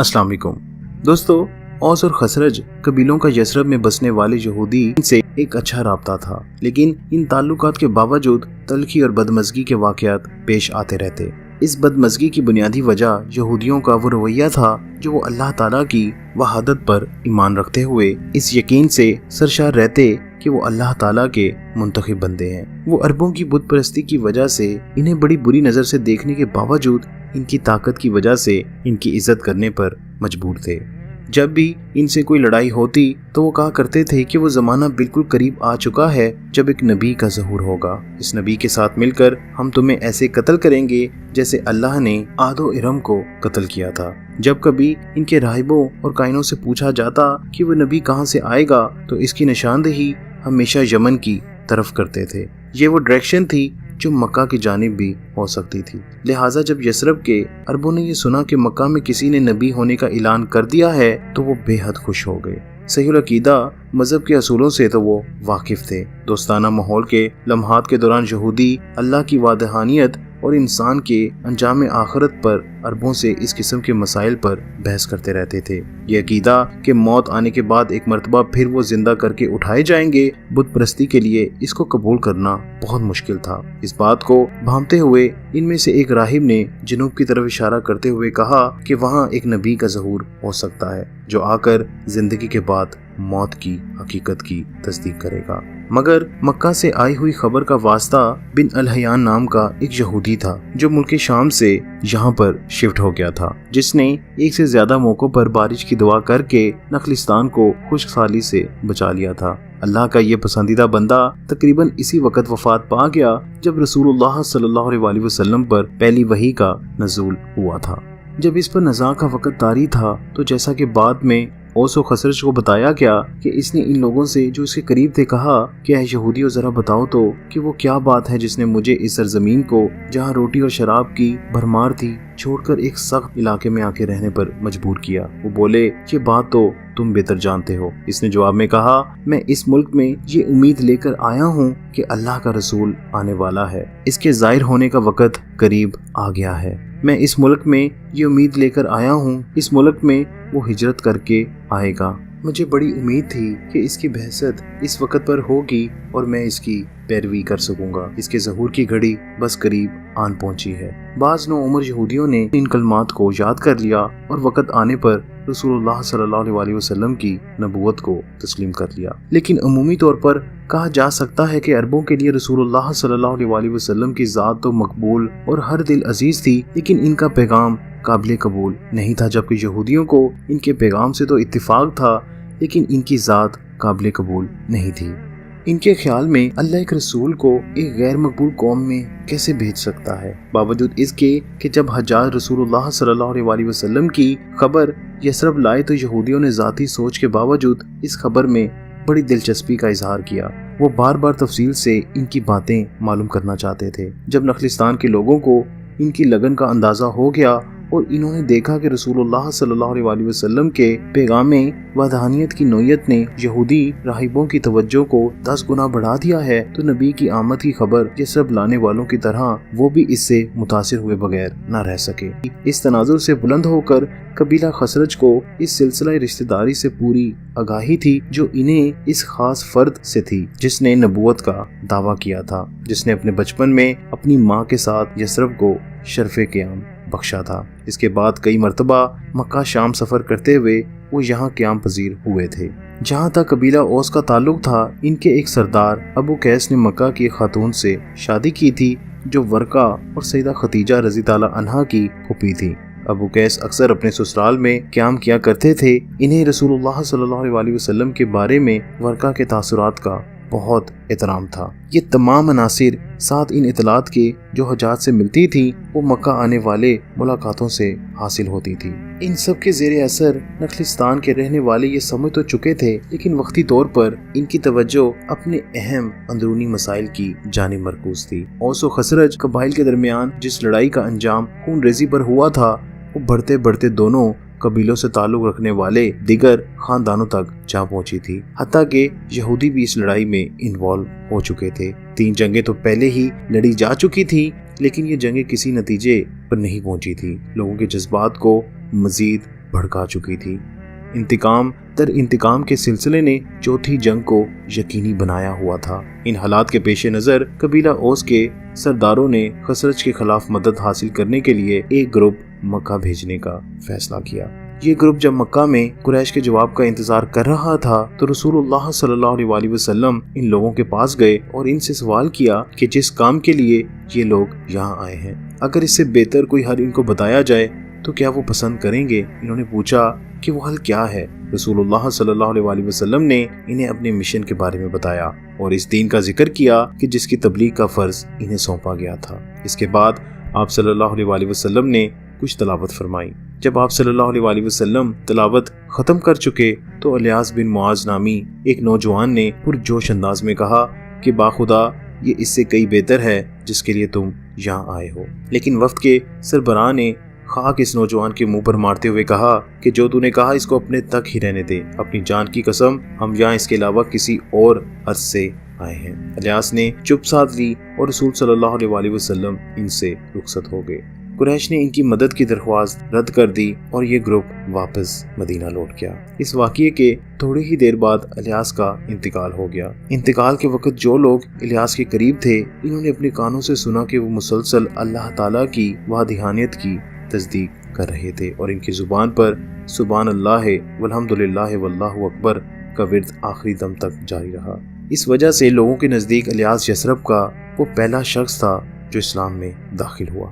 अस्सलाम वालेकुम दोस्तों। औस और खसरज कबीलों का यसरब में बसने वाले यहूदी से एक अच्छा राब्ता था, लेकिन इन ताल्लुकात के बावजूद तलखी और बदमज़गी के वाक़यात पेश आते रहते। इस बदमज़गी की बुनियादी वजह यहूदियों का वो रवैया था जो वो अल्लाह ताला की वहादत पर ईमान रखते हुए इस यकीन से सरशार रहते कि वो अल्लाह ताला के मुंतखब बंदे हैं। वो अरबों की बुत परस्ती की वजह से इन्हें बड़ी बुरी नज़र से देखने के बावजूद इनकी ताकत की वजह से इनकी इज्जत करने पर मजबूर थे। जब भी इनसे कोई लड़ाई होती तो वो कहा करते थे कि वो ज़माना बिल्कुल करीब आ चुका है जब एक नबी का ज़हूर होगा। इस नबी के साथ मिलकर हम तुम्हें ऐसे कत्ल करेंगे जैसे अल्लाह ने आदो इरम को कत्ल किया था। जब कभी इनके राहिबों और कायनों से पूछा जाता कि वो नबी कहाँ से आएगा तो इसकी निशानदेही हमेशा यमन की तरफ करते थे। ये वो डायरेक्शन थी जो मक्का की जानिब भी हो सकती थी। लिहाजा जब यसरब के अरबों ने ये सुना कि मक्का में किसी ने नबी होने का ऐलान कर दिया है तो वो बेहद खुश हो गए। सहीह अकीदा मजहब के असूलों से तो वो वाकिफ थे। दोस्ताना माहौल के लम्हात के दौरान यहूदी अल्लाह की वादहानियत और इंसान के अंजाम आखिरत पर अरबों से इस किस्म के मसाइल पर बहस करते रहते थे। ये अकीदा कि मौत आने के बाद एक मरतबा फिर वो जिंदा करके उठाए जाएंगे, बुत परस्ती के लिए इसको कबूल करना बहुत मुश्किल था। इस बात को भांपते हुए इनमें से एक राहिब ने जनूब की तरफ इशारा करते हुए कहा कि वहाँ एक नबी का ज़हूर हो सकता है जो आकर जिंदगी के बाद मौत की हकीकत की तस्दीक करेगा। मगर मक्का से आई हुई खबर का वास्ता बिन अलहयान नाम का एक यहूदी था जो मुल्क शाम से यहाँ पर शिफ्ट हो गया था, जिसने एक से ज्यादा मौकों पर बारिश की दुआ करके नखलिस्तान को खुशहाली से बचा लिया था। अल्लाह का ये पसंदीदा बंदा तकरीबन इसी वक्त वफात पा गया जब रसूलुल्लाह सल्लल्लाहु अलैहि वसल्लम पर पहली वही का नज़ूल हुआ था। जब इस पर नज़ा का वक्त तारी था तो जैसा कि बाद में औस और खसरज को बताया गया कि इसने इन लोगों से जो इसके करीब थे कहा कि ऐ यहूदियों जरा बताओ तो कि वो क्या बात है जिसने मुझे इस सरजमीन को जहाँ रोटी और शराब की भरमार थी छोड़कर एक सख्त इलाके में आके रहने पर मजबूर किया। वो बोले ये बात तो तुम बेहतर जानते हो। इसने जवाब में कहा मैं इस मुल्क में ये उम्मीद लेकर आया हूँ कि अल्लाह का रसूल आने वाला है, इसके जाहिर होने का वक्त करीब आ गया है। मैं इस मुल्क में ये उम्मीद लेकर आया हूँ, इस मुल्क में वो हिजरत करके आएगा। मुझे बड़ी उम्मीद थी कि इसकी बहसत इस वक्त पर होगी और मैं इसकी पैरवी कर सकूंगा। इसके ज़हूर की घड़ी बस करीब आन पहुंची है। बाज़ नो उमर यहूदियों ने इन कलमात को याद कर लिया और वक्त आने पर रसूलुल्लाह सल्लल्लाहु अलैहि वसल्लम की नबूवत को तस्लीम कर लिया। लेकिन अमूमी तौर पर कहा जा सकता है कि अरबों के लिए रसूलुल्लाह सल्लल्लाहु अलैहि वसल्लम की ज़ात तो मकबूल और हर दिल अजीज थी, लेकिन इनका पैगाम काबिल कबूल नहीं था। जबकि यहूदियों को इनके पैगाम से तो इत्तिफाक था, लेकिन इनकी ज़ात काबिल कबूल नहीं थी। इनके ख्याल में अल्लाह एक रसूल को एक गैर मकबूल कौम में कैसे भेज सकता है, बावजूद इसके कि जब हज्जाज रसूलुल्लाह सल्लल्लाहु अलैहि वसल्लम की खबर यसरब लाए तो यहूदियों ने ज़ाती सोच के बावजूद इस खबर में बड़ी दिलचस्पी का इजहार किया। वो बार बार तफसील से इनकी बातें मालूम करना चाहते थे। जब नखलिस्तान के लोगों को इनकी लगन का अंदाज़ा हो गया और इन्होंने देखा कि रसूलुल्लाह सल्लल्लाहु अलैहि वसल्लम के पैगामे वदानियत की नोयत ने यहूदी राहिबों की तवज्जो को 10 गुना बढ़ा दिया है, तो नबी की आमद की खबर ये सब लाने वालों की तरह वो भी इससे मुतासिर हुए बगैर न रह सके। इस तनाजुर से बुलंद होकर कबीला खसरज को इस सिलसिला रिश्तेदारी से पूरी आगाही थी जो इन्हें इस खास फर्द से थी जिसने नबूवत का दावा किया था, जिसने अपने बचपन में अपनी माँ के साथ यसरब को शर्फ़े क़याम बख्शा था। इसके बाद कई मरतबा मक्का शाम सफ़र करते हुए वो यहाँ क़याम पजीर हुए थे। जहाँ तक कबीला औस का ताल्लुक था, इनके एक सरदार अबू कैस ने मक्का की खातून से शादी की थी जो वरका और सैयदा खतीजा रज़ी ताला अन्हा की फूफी थी। अबू कैस अक्सर अपने ससुराल में क़याम किया करते थे। इन्हें रसूलुल्लाह सल्लल्लाहु अलैहि वसल्लम के बारे में वरका के तासुरात का बहुत एहतराम था। ये तमाम अनासिर साथ इन इतलात के जो हज्जाज से मिलती थी वो मक्का आने वाले मुलाकातों से हासिल होती थी। इन सब के ज़ेरे असर नखलिस्तान के रहने वाले ये समझ तो चुके थे, लेकिन वक्ती तौर पर इनकी तवज्जो अपने अहम अंदरूनी मसाइल की जानिब मरकूज थी। औस और खसरज कबाइल के दरमियान जिस लड़ाई का अंजाम खून रेज़ी पर हुआ था वो बढ़ते बढ़ते दोनों कबीलों से ताल्लुक रखने वाले दिगर खानदानों तक जा पहुंची थी। हत्ता के यहूदी भी इस लड़ाई में इन्वॉल्व हो चुके थे। 3 जंगें तो पहले ही लड़ी जा चुकी थी, लेकिन ये जंगें किसी नतीजे पर नहीं पहुंची थी। लोगों के जज्बात को मजीद بھڑکا چکی تھی۔ انتقام در انتقام کے سلسلے نے چوتھی جنگ کو یقینی بنایا ہوا تھا۔ ان حالات کے پیش نظر قبیلہ اوس کے سرداروں نے خزرج کے خلاف مدد حاصل کرنے کے لیے ایک گروپ مکہ بھیجنے کا فیصلہ کیا۔ یہ گروپ جب مکہ میں قریش کے جواب کا انتظار کر رہا تھا تو رسول اللہ صلی اللہ علیہ وسلم ان لوگوں کے پاس گئے اور ان سے سوال کیا کہ جس کام کے لیے یہ لوگ یہاں آئے ہیں، اگر اس سے بہتر کوئی حل ان کو بتایا جائے تو کیا وہ پسند کریں گے؟ انہوں نے پوچھا کہ وہ حل کیا ہے۔ رسول اللہ صلی اللہ علیہ وسلم نے انہیں اپنے مشن کے بارے میں بتایا اور اس دین کا ذکر کیا کہ جس کی تبلیغ کا فرض انہیں سونپا گیا تھا۔ اس کے بعد آپ صلی اللہ علیہ وسلم نے کچھ تلاوت فرمائی۔ جب آپ صلی اللہ علیہ وسلم تلاوت ختم کر چکے تو الیاس بن معاذ نامی ایک نوجوان نے پرجوش انداز میں کہا کہ باخدا یہ اس سے کئی بہتر ہے جس کے لیے تم یہاں آئے ہو۔ لیکن وفد کے سربراہ نے خاک اس نوجوان کے منہ پر مارتے ہوئے کہا کہ جو تو نے کہا اس کو اپنے تک ہی رہنے دے، اپنی جان کی قسم ہم یہاں اس کے علاوہ کسی اور عرض سے آئے ہیں۔ الیاس نے چپ سادھ لی اور رسول صلی اللہ علیہ وسلم ان سے رخصت ہو گئے۔ قریش نے ان کی مدد کی درخواست رد کر دی اور یہ گروپ واپس مدینہ لوٹ گیا۔ اس واقعے کے تھوڑی ہی دیر بعد الیاس کا انتقال ہو گیا۔ انتقال کے وقت جو لوگ الیاس کے قریب تھے انہوں نے اپنے کانوں سے سنا کہ وہ مسلسل اللہ تعالیٰ کی وحدانیت کی تصدیق کر رہے تھے اور ان کی زبان پر سبحان اللہ والحمدللہ واللہ اکبر کا ورد آخری دم تک جاری رہا۔ اس وجہ سے لوگوں کے نزدیک الیاس یثرب کا وہ پہلا شخص تھا جو اسلام میں داخل ہوا۔